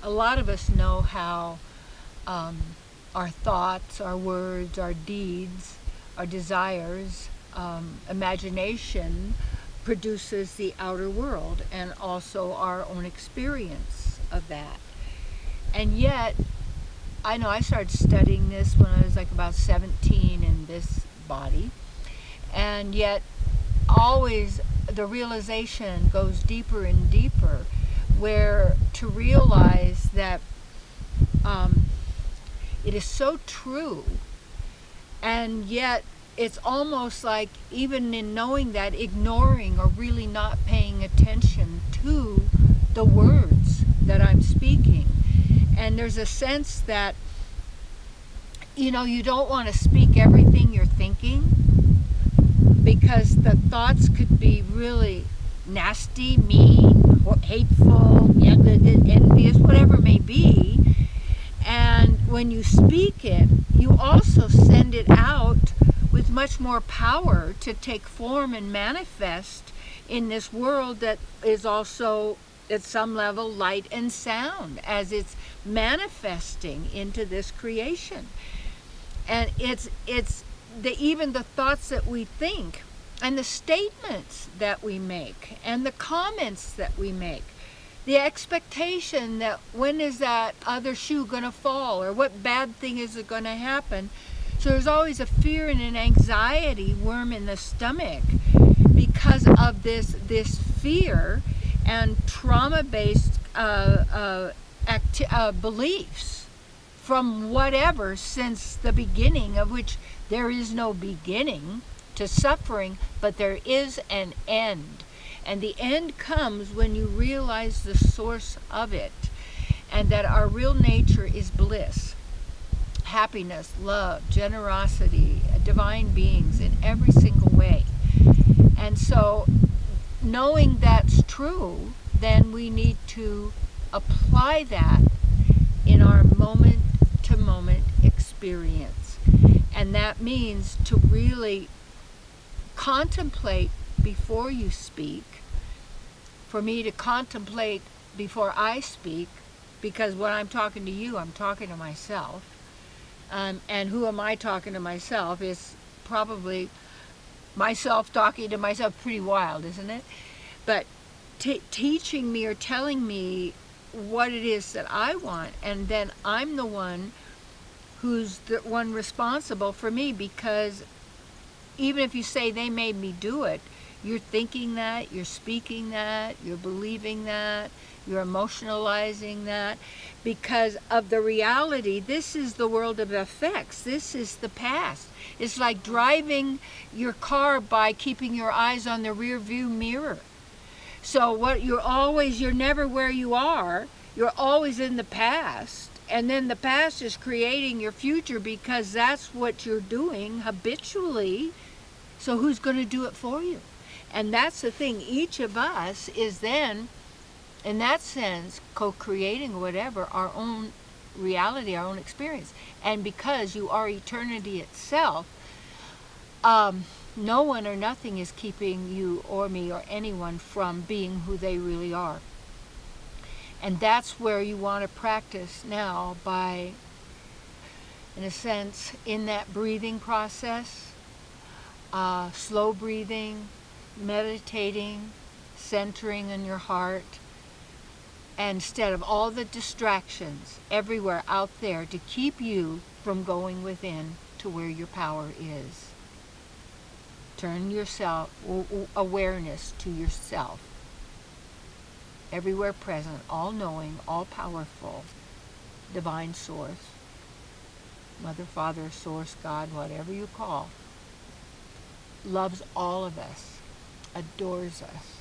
a lot of us know how our thoughts, our words, our deeds, our desires, imagination produces the outer world and also our own experience of that. And yet, I know I started studying this when I was like about 17 in this body, and yet always the realization goes deeper and deeper, where to realize that it is so true, and yet it's almost like, even in knowing that, ignoring or really not paying attention to the words that I'm speaking. And there's a sense that, you know, you don't want to speak everything you're thinking, because the thoughts could be really nasty, mean, hateful, envious, whatever it may be. And when you speak it, you also send it out with much more power to take form and manifest in this world that is also at some level light and sound, as it's manifesting into this creation. And it's even the thoughts that we think, and the statements that we make, and the comments that we make, the expectation that when is that other shoe going to fall, or what bad thing is it going to happen. So there's always a fear and an anxiety worm in the stomach because of this fear and trauma-based beliefs from whatever, since the beginning, of which there is no beginning to suffering, but there is an end. And the end comes when you realize the source of it, and that our real nature is bliss, happiness, love, generosity, divine beings in every single way. And so, knowing that's true, then we need to apply that in our moment-to-moment experience. And that means to really contemplate before you speak. For me to contemplate before I speak, because when I'm talking to you, I'm talking to myself. And who am I talking to myself? Is probably myself talking to myself. Pretty wild, isn't it? But teaching me or telling me what it is that I want, and then I'm the one who's the one responsible for me, because even if you say they made me do it, you're thinking that, you're speaking that, you're believing that, you're emotionalizing that, because of the reality. This is the world of effects. This is the past. It's like driving your car by keeping your eyes on the rear view mirror. So you're never where you are. You're always in the past. And then the past is creating your future, because that's what you're doing habitually. So who's going to do it for you? And that's the thing. Each of us is then, in that sense, co-creating whatever, our own reality, our own experience. And because you are eternity itself, no one or nothing is keeping you or me or anyone from being who they really are. And that's where you want to practice now by, in a sense, in that breathing process, slow breathing, meditating, centering in your heart, and instead of all the distractions everywhere out there to keep you from going within to where your power is. Turn yourself, awareness to yourself. Everywhere present, all-knowing, all-powerful, divine source, Mother, Father, Source, God, whatever you call, loves all of us, adores us.